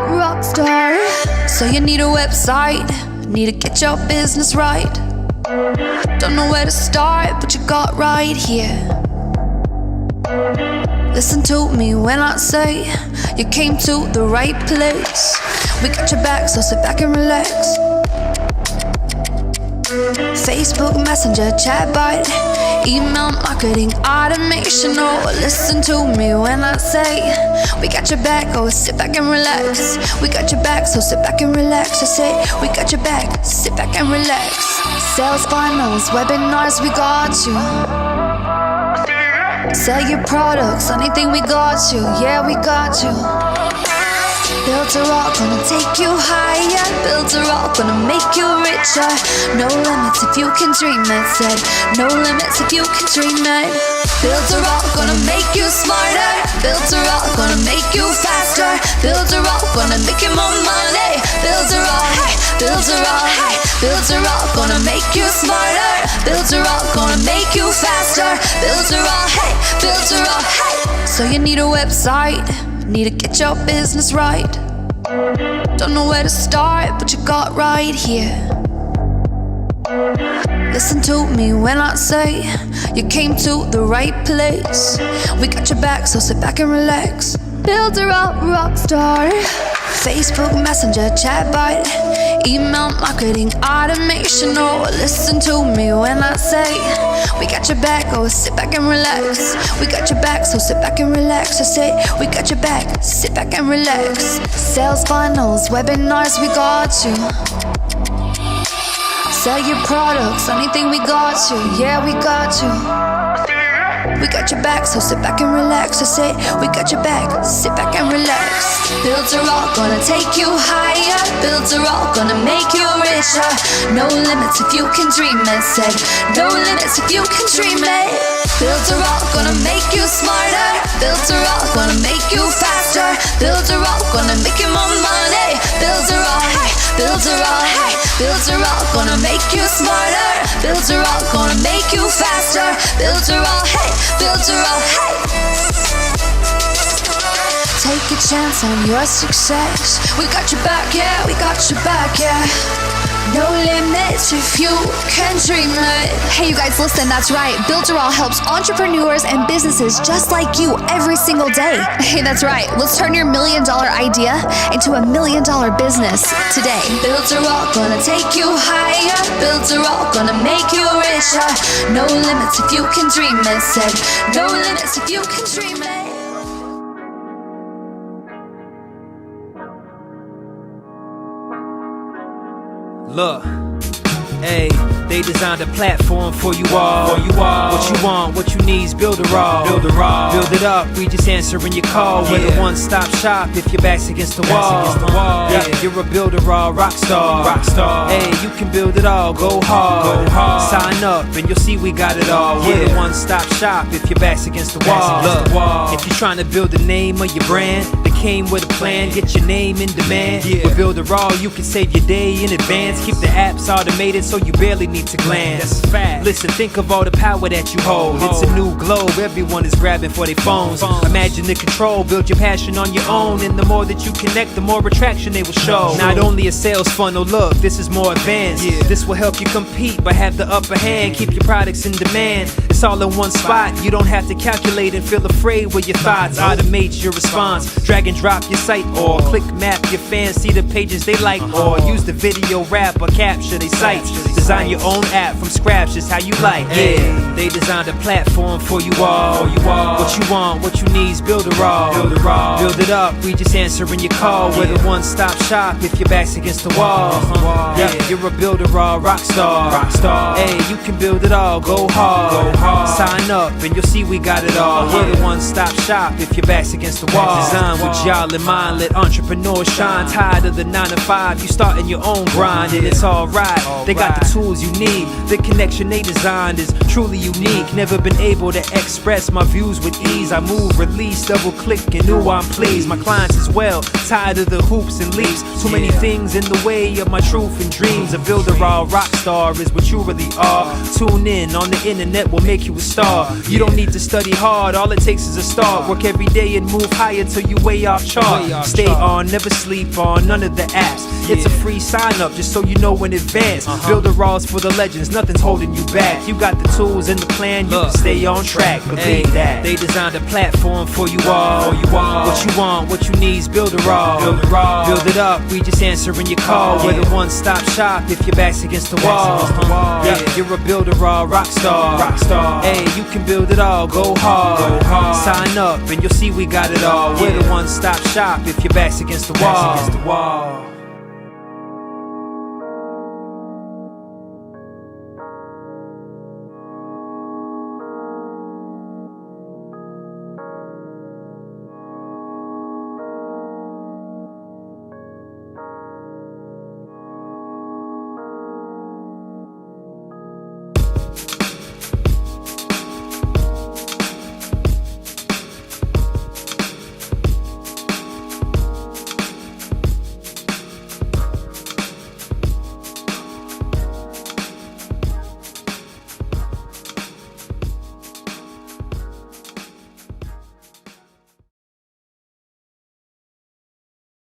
all rock star. So you need a website, need to get your business right. Don't know where to start, but you got right here. Listen to me when I say you came to the right place. We got your back, so sit back and relax. Facebook Messenger, chatbot, email marketing, automation. Oh, listen to me when I say we got your back, oh, sit back and relax. We got your back, so sit back and relax. I say we got your back, sit back and relax. Sales funnels, webinars, we got you. Sell your products, anything, we got you. Yeah, we got you. Build a rock, gonna take you higher. Build a rock, gonna make you richer. No limits if you can dream it. Said no limits if you can dream it. Build a rock, gonna make you smarter. Build a rock, gonna make you faster. Build a rock, gonna make you more money. Build a rock, hey, build a rock, hey, build a rock, gonna make you smarter. Build a rock, gonna make you faster. Build a rock, hey, build a rock, hey. So you need a website, need to get your business right. Don't know where to start, but you got right here. Listen to me when I say you came to the right place. We got your back, so sit back and relax. Build a rock star. Facebook Messenger, chatbot, email marketing, automation. Oh, listen to me when I say we got your back, oh, sit back and relax. We got your back, so sit back and relax. I say we got your back, sit back and relax. Sales funnels, webinars, we got you. Sell your products, anything, we got you. Yeah, we got you. We got your back, so sit back and relax. I say we got your back, sit back and relax. Build a rock, gonna take you higher. Build a rock, gonna make you richer. No limits if you can dream it. Said no limits if you can dream it. Build a rock, gonna make you smarter. Build a rock, gonna make you faster. Build a rock, gonna make you more money. Build a rock, hey, build a rock, hey, build a rock, gonna make you smarter. Build a rock, gonna make you faster. Build a rock, hey, build a rock, hey. Take a chance on your success. We got your back, yeah, we got your back, yeah. No limits if you can dream it. Hey, you guys, listen, that's right. Builderall helps entrepreneurs and businesses just like you every single day. Hey, that's right. Let's turn your $1 million idea into $1 million business today. Build a rock, gonna take you higher. Build a rock, gonna make you richer. No limits if you can dream it. Said no limits if you can dream it. Look, hey, they designed a platform for you all. What you want, what you need's Builderall. Build it up, we just answering your call. We're the one-stop shop if your back's against the wall. Yeah, you're a Builderall rock star. Hey, you can build it all, go hard. Sign up and you'll see we got it all. We're the one-stop shop if your back's against the wall. Look, if you're trying to build the name of your brand, came with a plan, get your name in demand. With Builderall, you can save your day in advance. Keep the apps automated so you barely need to glance. That's a fact. Listen, think of all the power that you hold. It's a new globe, everyone is grabbing for their phones. Imagine the control, build your passion on your own. And the more that you connect, the more attraction they will show. Not only a sales funnel, look, this is more advanced. This will help you compete, but have the upper hand. Keep your products in demand. It's all in one spot. You don't have to calculate and feel afraid with your thoughts. Automate your response. Drag and drop your site or click map your fans, see the pages they like, or use the video rap or capture their sites. Design your own app from scratch, just how you like. Yeah, they designed a platform for you all. What you want, what you need's Builderall. Build it up, we just answering your call. We're the one-stop shop if your back's against the wall. Yeah, you're a Builderall rock star. Hey, you can build it all, go hard. Sign up and you'll see we got it all. We're the one-stop shop if your back's against the wall. Design with y'all in mind, let entrepreneurs shine. Tired of the 9 to 5, you starting your own grind, and it's alright. They got the tools you need. The connection they designed is truly unique. Never been able to express my views with ease. I move, release, double click, and ooh, I'm pleased. My clients as well, tired of the hoops and leaps. Too many things in the way of my truth and dreams. A Builderall rock star is what you really are. Tune in on the internet, will make make you a star. You don't need to study hard, all it takes is a start. Work every day and move higher till you way off chart. Stay on, never sleep on none of the apps. It's a free sign up just so you know in advance. Builderall's for the legends, nothing's holding you back. You got the tools and the plan, you can stay on track. Believe that. They designed a platform for you all. What you want, what you need is Builderall. Build it up, we just answering your call. We're the one-stop shop if your back's against the wall. Yeah, you're a Builderall rock star. Hey, you can build it all, go hard. Sign up and you'll see we got it all. We're the one-stop shop if your back's against the wall.